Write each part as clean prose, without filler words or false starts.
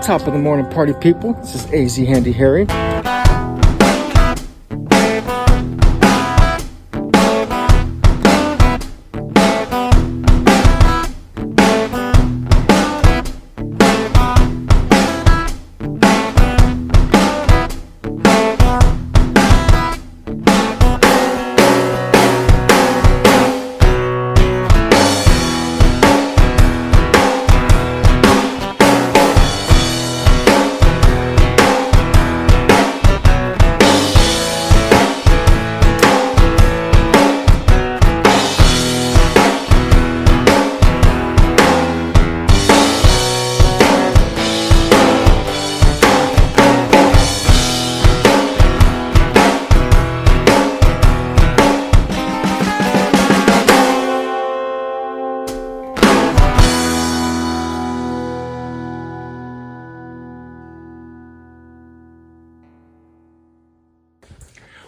Top of the morning, party people. This is AZ Handy Harry.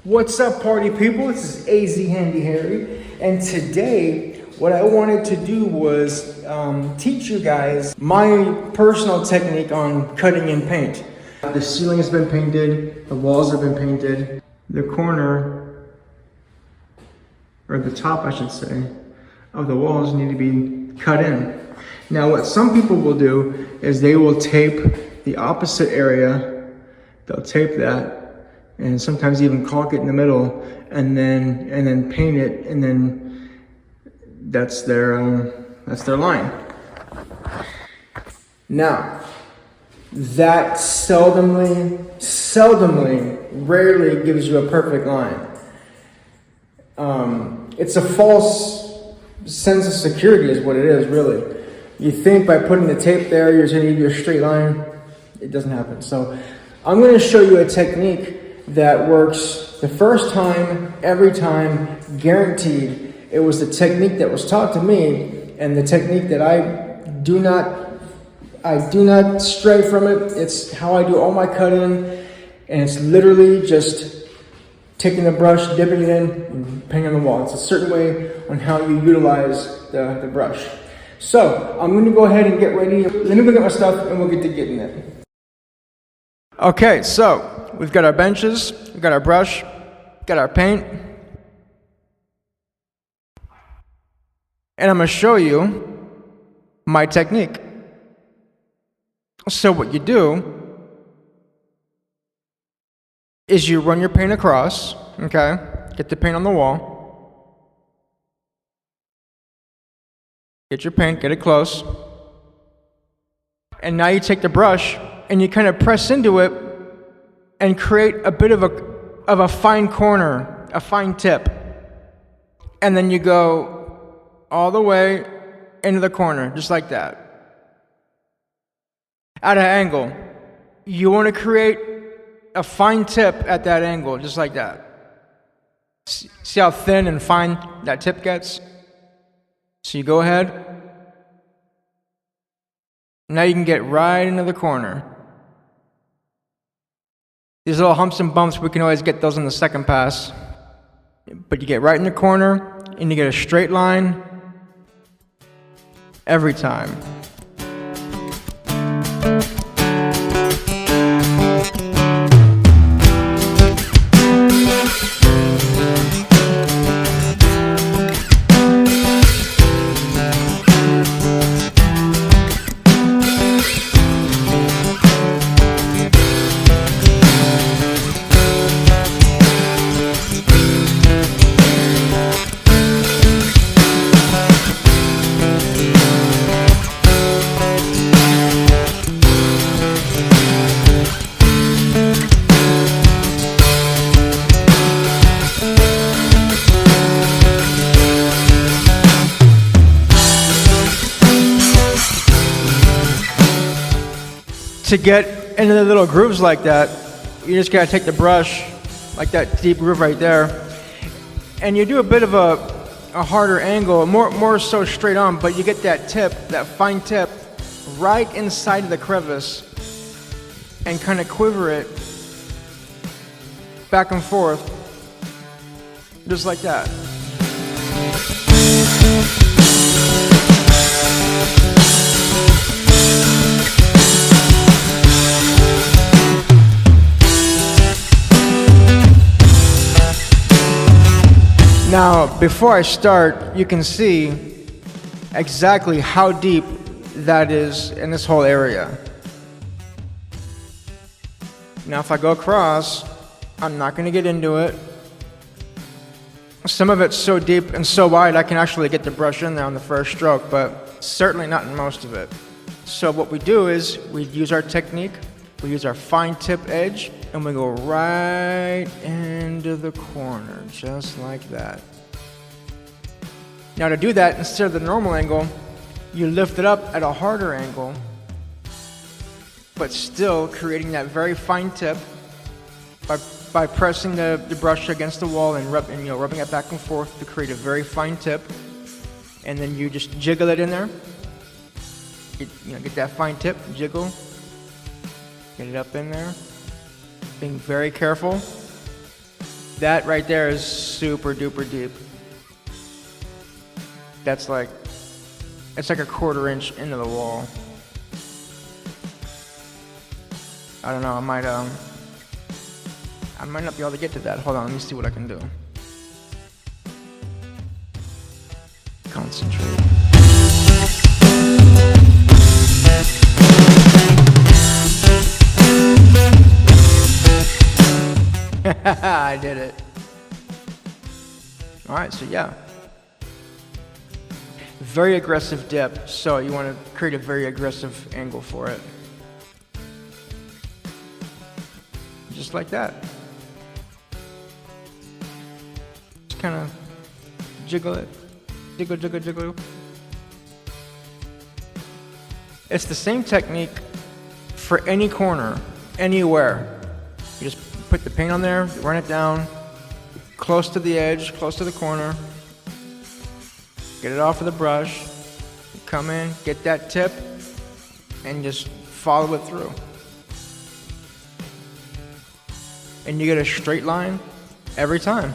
What's up, party people? This is AZ Handy Harry, and today what I wanted to do was teach you guys my personal technique on cutting in paint. The ceiling has been painted, the walls have been painted, the corner, or the top I should say, of the walls need to be cut in. Now what some people will do is they will tape the opposite area, they'll tape that, and sometimes even caulk it in the middle, and then paint it, and then that's their line. Now, that rarely gives you a perfect line. It's a false sense of security is what it is, really. You think by putting the tape there, you're going to give you a straight line. It doesn't happen. So I'm going to show you a technique that works the first time, every time, guaranteed. It was the technique that was taught to me, and the technique that I do not stray from it. It's how I do all my cutting, and it's literally just taking the brush, dipping it in, and painting on the wall. It's a certain way on how you utilize the brush. So I'm going to go ahead and get ready. Let me go get my stuff, and we'll get to getting it. Okay, so we've got our benches, we've got our brush, got our paint. And I'm going to show you my technique. So what you do is you run your paint across, okay? Get the paint on the wall. Get your paint, get it close. And now you take the brush and you kind of press into it and create a bit of a fine corner, a fine tip. And then you go all the way into the corner, just like that. At an angle. You want to create a fine tip at that angle, just like that. See how thin and fine that tip gets? So you go ahead. Now you can get right into the corner. These little humps and bumps, we can always get those in the second pass. But you get right in the corner, and you get a straight line every time. To get into the little grooves like that, you just gotta take the brush, like that deep groove right there, and you do a bit of a harder angle, more so straight on, but you get that tip, that fine tip, right inside of the crevice, and kind of quiver it back and forth, just like that. Now, before I start, you can see exactly how deep that is in this whole area. Now, if I go across, I'm not going to get into it. Some of it's so deep and so wide I can actually get the brush in there on the first stroke, but certainly not in most of it. So what we do is we use our technique, we use our fine tip edge, and we go right into the corner, just like that. Now to do that, instead of the normal angle, you lift it up at a harder angle, but still creating that very fine tip by pressing the brush against the wall and rubbing it back and forth to create a very fine tip. And then you just jiggle it in there. Get that fine tip, jiggle, get it up in there. Being very careful. That right there is super duper deep. It's like a 1/4 inch into the wall. I don't know, I might not be able to get to that. Hold on, let me see what I can do. Concentrate. I did it. Alright, so yeah. Very aggressive dip, so you want to create a very aggressive angle for it. Just like that. Just kind of jiggle it. Jiggle, jiggle, jiggle. It's the same technique for any corner, anywhere. You just put the paint on there, run it down, close to the edge, close to the corner. Get it off with a brush, come in, get that tip, and just follow it through. And you get a straight line every time.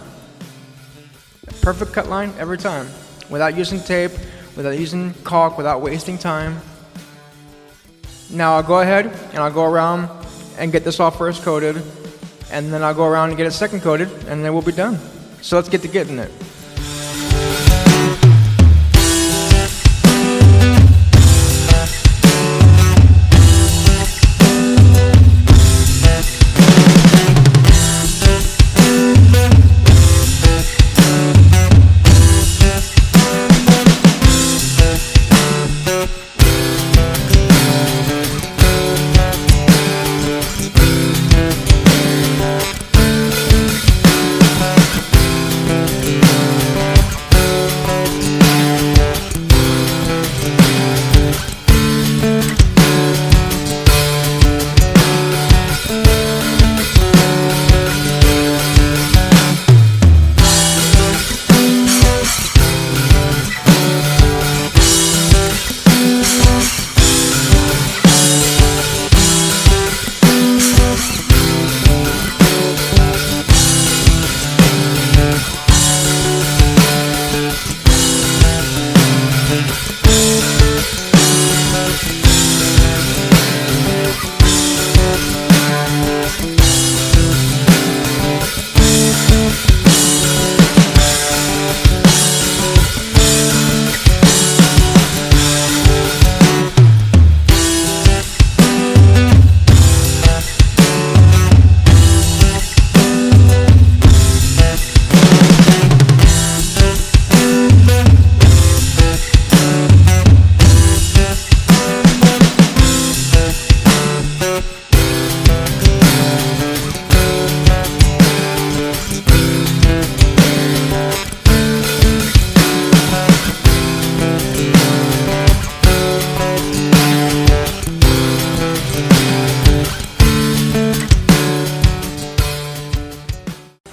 A perfect cut line every time. Without using tape, without using caulk, without wasting time. Now I'll go ahead and I'll go around and get this all first coated, and then I'll go around and get it second coated, and then we'll be done. So let's get to getting it.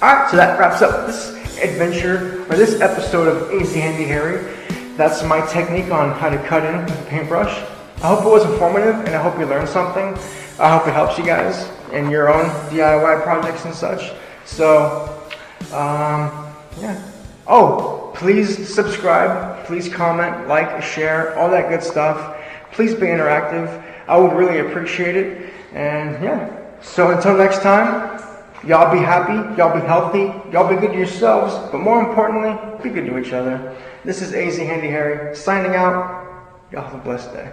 Alright, so that wraps up this adventure, or this episode of Easy Handy Harry. That's my technique on how to cut in with a paintbrush. I hope it was informative, and I hope you learned something. I hope it helps you guys in your own DIY projects and such. So, yeah. Oh, please subscribe, please comment, like, share, all that good stuff. Please be interactive. I would really appreciate it. And yeah, so until next time, Y'all be happy, y'all be healthy, y'all be good to yourselves, but more importantly, be good to each other. This is AZ Handy Harry, signing out. Y'all have a blessed day.